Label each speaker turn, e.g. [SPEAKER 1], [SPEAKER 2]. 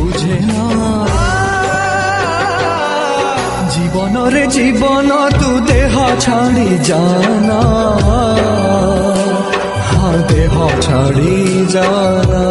[SPEAKER 1] বুঝে না জীবনরে জীবন তু দেহ ছাড়ি জানা হ্যাঁ দেহ ছাড়ি জানা